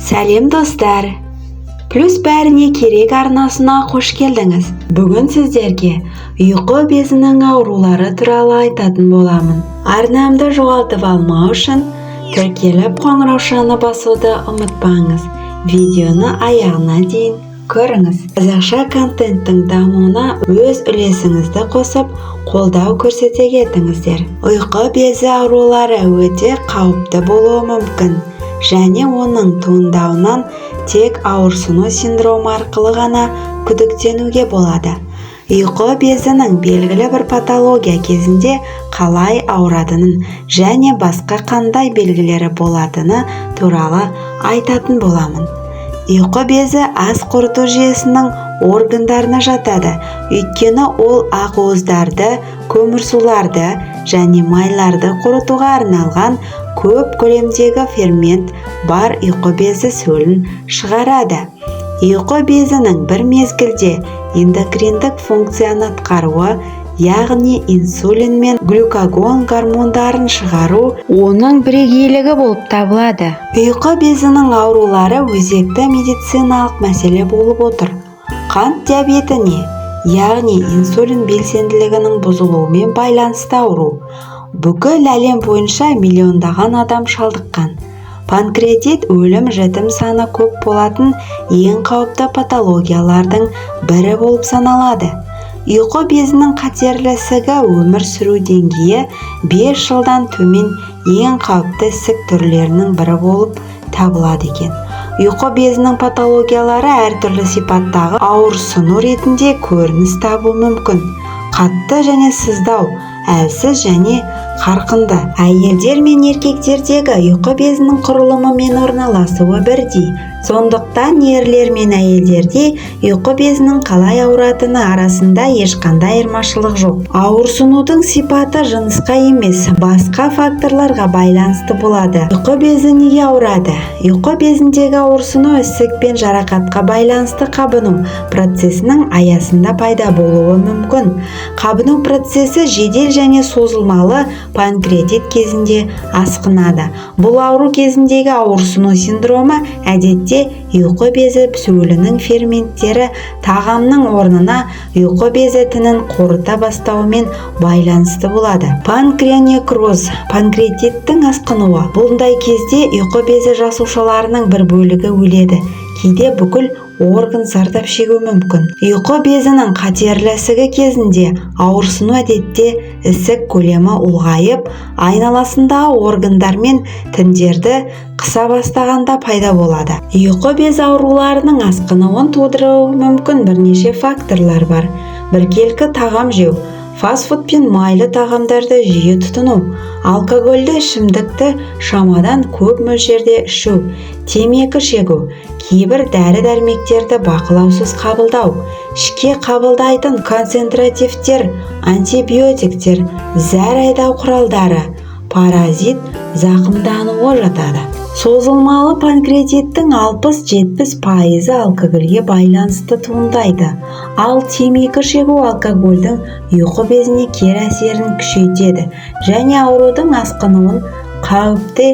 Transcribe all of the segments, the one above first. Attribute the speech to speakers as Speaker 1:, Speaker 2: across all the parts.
Speaker 1: Сәлем достар! Плюс бәріне керек арнасына қош келдіңіз. Бүгін сіздерге ұйқы безінің аурулары туралы айтатын боламын. Арнамды жоғалтып алмау үшін тіркеліп қоңыраушаны басуды ұмытпаңыз. Видеоны аяғына дейін көріңіз. Қазақша контенттің дамуына өз үлесіңізді қосып, қолдау көрсете кетіңіздер. Ұйқы безі аурулары өте қауіпті болуы мүмкін, және оның туындауынан тек ауырсыну синдромы арқылы ғана күдіктенуге болады. Ұйқы безінің белгілі бір патология кезінде қалай ауыратынын және басқа қандай белгілері болатыны туралы айтатын боламын. Ұйқы безі ас қорыту жүйесінің органдарына жатады, өйткені ол ақуыздарды, көмірсуларды және майларды қорытуға арналған көп көлемдегі фермент бар ұйқы безі сөлін шығарады. Ұйқы безінің бір мезгілде эндокриндік функцияны атқаруы, яғни инсулин мен глюкагон гормондарын шығару оның бірегейлігі болып табылады. Ұйқы безінің аурулары өзекті медициналық мәселе болып отыр. Қант диабетіне, яғни инсулин белсенділігінің бұзылуымен байланысты ауру. Бүкіл әлем бойынша миллиондаған адам шалдыққан. Панкреатит өлім-жітім саны көп болатын ең қауіпті патологиялардың бірі болып саналады. Ұйқы безінің қатерлі ісігі өмір сүру деңгейі 5 жылдан төмен ең қауіпті ісік түрлерінің бірі болып табылады екен. Ұйқы безінің патологиялары әртүрлі сипаттағы ауырсыну ретінде көрініс табуы мүмкін. Қатты және сыздау, әлсіз және қарқынды. Әйелдер мен еркектердегі ұйқы безінің құрылымы мен орналасуы бірдей. Сондықтан ерлер мен әйелдерде ұйқы безінің қалай ауыратыны арасында ешқандай айырмашылық жоқ. Ауырсынудың сипаты жынысқа емес, басқа факторларға байланысты болады. Ұйқы безі неге ауырады? Ұйқы безіндегі ауырсыну ісік пен жарақатқа байланысты қабыну процесінің аясында пайда болуы мүмкін. Қабыну процесі жедел және созылмалы панкреатит кезінде асқынады. Бұл ауру кезіндегі ауырсыну синдромы әдетте ұйқы безі сөлінің ферменттері тағамның орнына ұйқы безі тінін қорыта бастауымен байланысты болады. Панкреонекроз, панкреатиттің асқынуы. Бұндай кезде ұйқы безі жасушаларының бір бөлігі өледі. Кейде бүкіл орган зардап шегуі мүмкін. Ұйқы безінің қатерлі ісігі кезінде ауырсыну әдетте ісік көлемі ұлғайып, айналасындағы органдар мен тіндерді қыса бастағанда пайда болады. Ұйқы безі ауруларының асқынуын тудыруы мүмкін бірнеше факторлар бар. Біркелкі тағам жеу, фастфуд пен майлы тағамдарды жиі тұтыну, алкогольді ішімдікті шамадан көп мөлшерде ішу, темекі шегу, кейбір дәрі-дәрмектерді бақылаусыз қабылдау, ішке қабылдайтын концентративтер, антибиотиктер, зәр айдау құралдары, паразит зақымдануы жатады. Созылмалы панкреатиттің 60-70% алкогольге байланысты туындайды. Ал темекі шегу алкогольдің ұйқы безіне кері әсерін күшейтеді және аурудың асқынуын қауіпті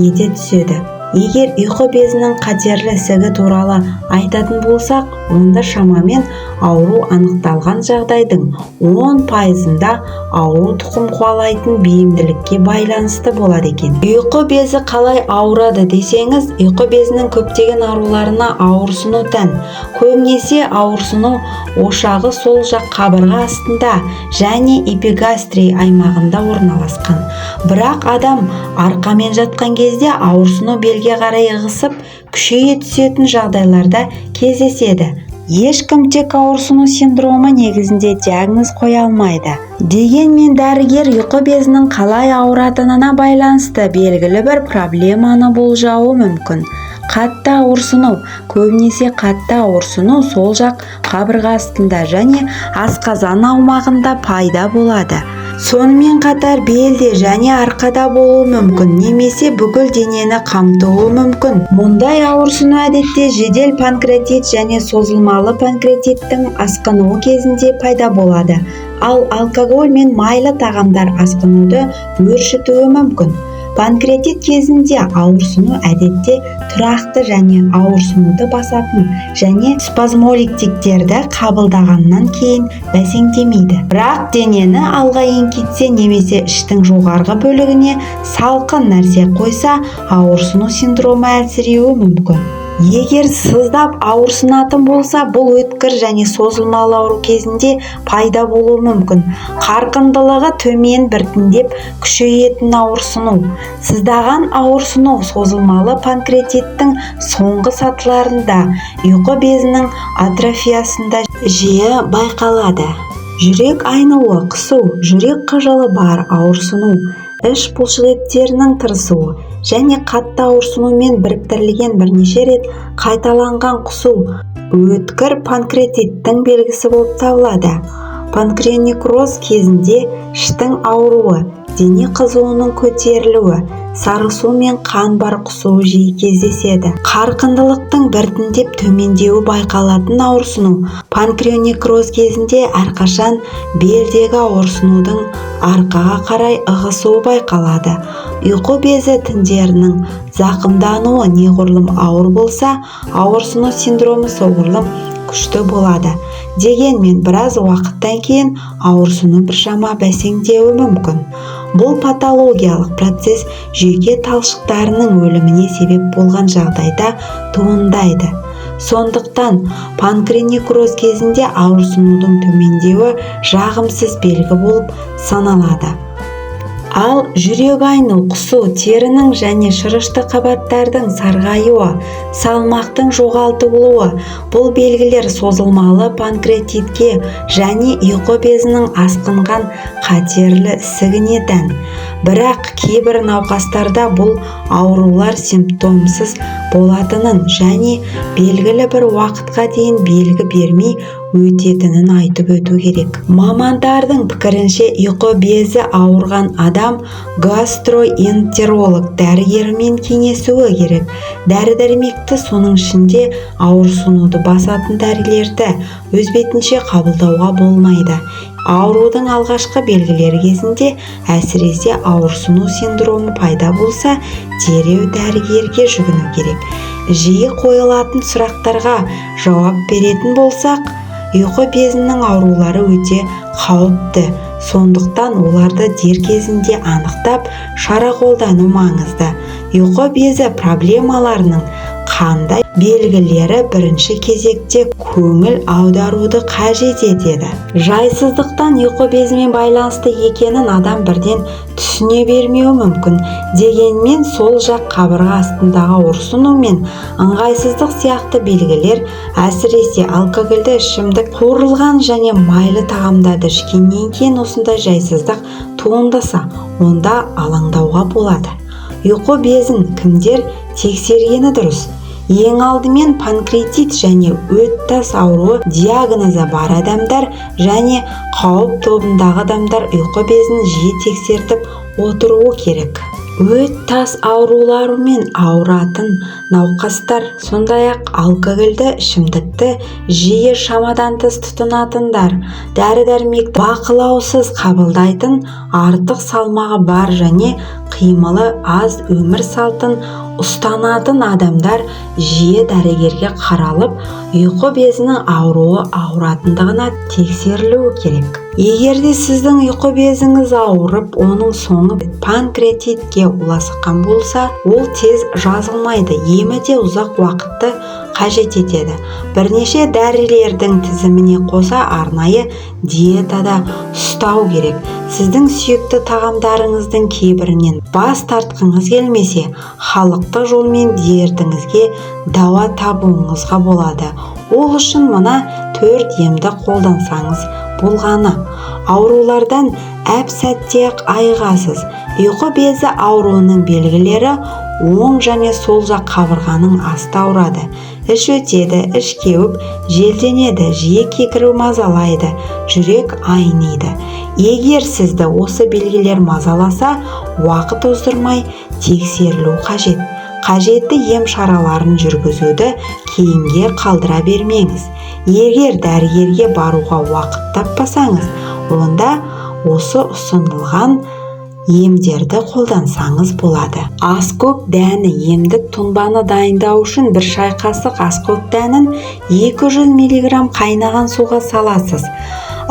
Speaker 1: ете түседі. Егер ұйқы безінің қатерлі ісігі туралы айтатын болсақ, онда шамамен ауру анықталған жағдайдың 10%-ында ауру тұқым қуалайтын бейімділікке байланысты болады екен. Ұйқы безі қалай ауырады десеңіз, ұйқы безінің көптеген ауруларына ауырсыну тән. Көбінесе ауырсыну ошағы сол жақ қабырға астында және эпигастрий аймағында орналасқан. Бірақ адам арқамен жатқан кезде ауырсыну белге қарай ығысып, күшейе түсетін жағдайларда кездеседі. Ешкім тек ауырсыну синдромы негізінде диагноз қоя алмайды. Дегенмен дәрігер ұйқы безінің қалай ауыратынына байланысты белгілі бір проблеманы болжауы мүмкін. Қатты ауырсыну, көбінесе қатты ауырсыну сол жақ қабырға астында және асқазан аумағында пайда болады. Сонымен қатар белде және арқада болуы мүмкін, немесе бүкіл денені қамтуы мүмкін. Мұндай ауырсыну әдетте жедел панкреатит және созылмалы панкреатиттің асқынуы кезінде пайда болады. Ал алкоголь мен майлы тағамдар асқынуды өршітуі мүмкін. Панкреатит кезінде ауырсыну әдетте тұрақты және ауырсынуды басатын және спазмолитиктерді қабылдағаннан кейін бәсеңдемейді. Бірақ денені алға еңкейтсе немесе іштің жоғарғы бөлігіне салқын нәрсе қойса, ауырсыну синдромы әлсіреуі мүмкін. Егер сыздап ауырсынатын болса, бұл өткір және созылмалы ауру кезінде пайда болуы мүмкін. Қарқындылығы төмен біртіндеп күшейетін ауырсыну. Сыздаған ауырсыну созылмалы панкреатиттің соңғы сатыларында, ұйқы безінің атрофиясында жиі байқалады. Жүрек айнуы, қысу, жүрек қыжылы бар ауырсыну, іш бұлшықеттерінің тырысуы және қатты ауырсынумен біріктірілген бірнеше рет қайталанған құсу өткір панкреатиттің белгісі болып табылады. Панкреонекроз кезінде іштің ауруы, дене қызуының көтерілуі, сарысу мен қан бар құсуы жиі кездеседі. Қарқындылықтың біртіндеп төмендеуі байқалатын ауырсыну панкреонекроз кезінде әрқашан белдегі ауырсынудың арқаға қарай ығысуы байқалады. Ұйқы безі тіндерінің зақымдануы неғұрлым ауыр болса, ауырсыну синдромы соғұрлым күшті болады. Дегенмен біраз уақыттан кейін ауырсыну біршама бәсеңдеуі мүмкін. Бұл патологиялық процесс жүйке талшықтарының өліміне себеп болған жағдайда туындайды. Сондықтан панкреонекроз кезінде ауырсынудың төмендеуі жағымсыз белгі болып саналады. Ал жүрек айну, құсу, терінің және шырышты қабаттардың сарғаюы, салмақтың жоғалтылуы, бұл белгілер созылмалы панкреатитке және ұйқы безінің асқынған қатерлі ісігіне тән. Бірақ кейбір науқастарда бұл аурулар симптомсыз болатынын және белгілі бір уақытқа дейін белгі бермей өтетінін айтып өту керек. Мамандардың пікірінше, ұйқы безі ауырған адам гастроэнтеролог дәрігерімен кеңесуі керек. Дәрі-дәрмекті, соның ішінде ауырсынуды басатын дәрілерді өз бетінше қабылдауға болмайды. Аурудың алғашқы белгілері кезінде, әсіресе ауырсыну синдромы пайда болса, дереу дәрігерге жүгіну керек. Жиі қойылатын сұрақтарға жауап беретін болсақ, ұйқы безінің аурулары өте қауіпті. Сондықтан оларды дер кезінде анықтап, шара қолдану маңызды. Ұйқы безі проблемаларының қандай белгілері бірінші кезекте көңіл аударуды қажет етеді. Жайсыздықтан ұйқы безімен байланысты екенін адам бірден түсіне бермеуі мүмкін. Дегенмен сол жақ қабырға астындағы ауырсыну мен ыңғайсыздық сияқты белгілер, әсіресе алкогольді ішімдік, қуырылған және майлы тағамдарды ішкеннен кейін осындай жайсыздық туындаса, онда алаңдауға болады. Ұйқы безін кімдер тексергені дұрыс? Ең алдымен панкреатит және өт тас ауруы диагнозы бар адамдар және қауіп тобындағы адамдар ұйқы безін жиі тексертіп отыруы керек. Өт тас ауруларымен ауыратын науқастар, сондай-ақ алкогольді ішімдікті жиі шамадан тыс тұтынатындар, дәрі-дәрмекті бақылаусыз қабылдайтын, артық салмағы бар және қимылы аз өмір салтын ұстанатын адамдар жиі дәрігерге қаралып, ұйқы безінің ауруы ауыратындығына тексерілуі керек. Егерде сіздің ұйқы безіңіз ауырып, оның соңы панкреатитке ұласқан болса, ол тез жазылмайды, емі де ұзақ уақытты қажет етеді. Бірнеше дәрілердің тізіміне қоса арнайы диетада ұстау керек. Сіздің сүйікті тағамдарыңыздың кейбірінен бас тартқыңыз келмесе, халықтық жолмен дертіңізге дауа табуыңызға болады. Ол үшін мына 4 емді қолдансаңыз болғаны. Аурулардан әп-сәтте-ақ айығасыз. Ұйқы безі ауруының белгілері: оң және сол жақ қабырғаның асты ауырады, іш өтеді, іш кеуіп, желденеді, жиі кекіру мазалайды, жүрек айниды. Егер сізді осы белгілер мазаласа, уақыт оздырмай тексерілу қажет. Қажетті ем шараларын жүргізуді кейінге қалдыра бермеңіз. Егер дәрігерге баруға уақыт таппасаңыз, онда осы ұсынылған емдерді қолдансаңыз болады. Аскөк дәні емдік тұнбаны дайындау үшін бір шай қасық аскөк дәнін 200 мг қайнаған суға саласыз.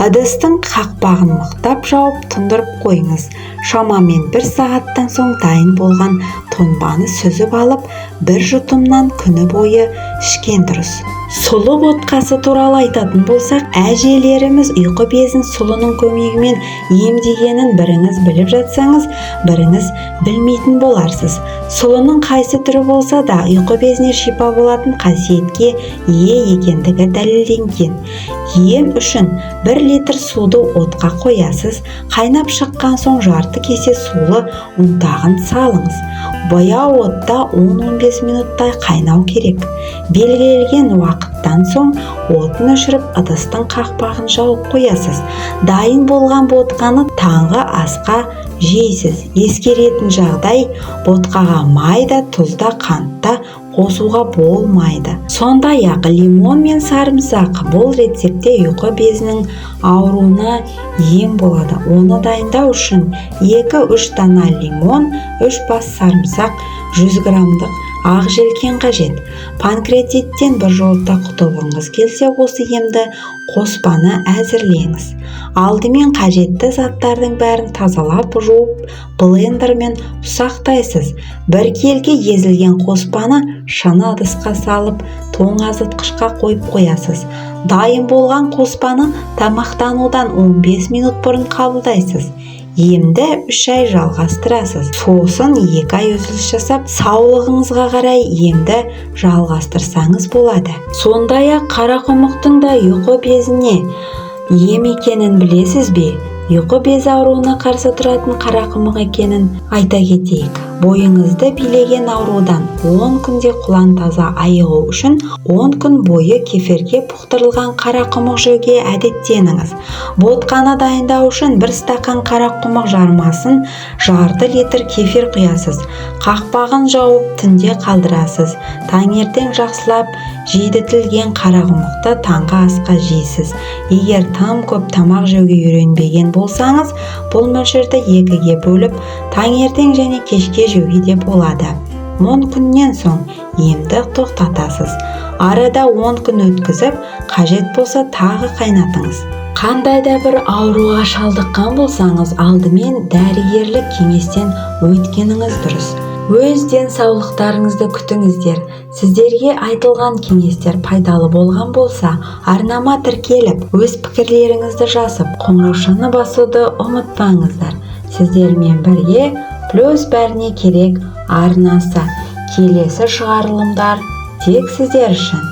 Speaker 1: Ыдыстың қақпағын мықтап жауып тұндырып қойыңыз. Шамамен 1 сағаттан соң дайын болған тұнбаны сүзіп алып, бір жұтымнан күні бойы ішкен дұрыс. Сұлы ботқасы туралы айтатын болсақ, әжелеріміз ұйқы безін сұлының көмегімен емдегенін біріңіз біліп жатсаңыз, біріңіз білмейтін боларсыз. Сұлының қайсы түрі болса да ұйқы безіне шипа болатын қасиетке ие екендігі дәлелденген. Ем үшін 1 литр суды отқа қоясыз, қайнап шыққан соң жарты кесе сулы ұнтағын салыңыз. Баяу отта 10-15 минуттай қайнау керек. Белгіленген уақыттан соң отын өшіріп, ыдыстың қақпағын жауып қоясыз. Дайын болған ботқаны таңғы асқа жейсіз. Ескеретін жағдай, ботқаға майда, тұзда, қантта қосуға болмайды. Сондай-ақ лимон мен сарымсақ бұл рецепте ұйқы безінің ауруына ем болады. Оны дайындау үшін 2-3 дана лимон, 3 бас сарымсақ, 100 грамдық ақ желкен қажет. Панкреатиттен біржолата құтылғыңыз келсе, осы емді қоспаны әзірлеңіз. Алдымен қажетті заттардың бәрін тазалап, жуып, блендермен ұсақтайсыз. Bir келге езілген қоспаны шыны ыдысқа салып, тоңазытқышқа қойып қоясыз. Дайын болған қоспаны тамақтанудан 15 минут бұрын қабылдайсыз. Емді 3 ай жалғастырасыз. Сосын 2 ай үзіліс жасап, саулығыңызға қарай емді жалғастырсаңыз болады. Сондай-ақ қарақұмықтың да ұйқы безіне ем екенін білесіз бе? Ұйқы безі ауруына қарсы тұратын қарақұмық екенін айта кетейік. Бойыңызды билеген аурудан 10 күнде құлан таза айығу үшін 10 күн бойы кефирге бұқтырылған қарақұмық жеуге әдеттеніңіз. Ботқаны дайындау үшін 1 стақан қарақұмық жармасын жарты литр кефир құясыз. Қақпағын жауып түнде қалдырасыз. Таңертең жақсылап жейдітілген қарақұмықты таңғы асқа жейсіз. Егер тым көп тамақ жеуге үйренбеген болсаңыз, бұл мөлшерді 2-ге бөліп, таңертең және кешке жеуге де болады. 10 күннен соң емді тоқтатасыз. Арада 10 күн өткізіп, қажет болса тағы қайнатыңыз. Қандай да бір ауруға шалдыққан болсаңыз, алдымен дәрігерлік кеңестен өткеніңіз дұрыс. Өз денсаулықтарыңызды күтіңіздер. Сіздерге айтылған кеңестер пайдалы болған болса, арнама тіркеліп, өз пікірлеріңізді жазып, қоңыраушаны басуды ұмытпаңыздар. Сіздермен бірге плюс бәріне керек арнасы. Келесі шығарылымдар тек сіздер үшін.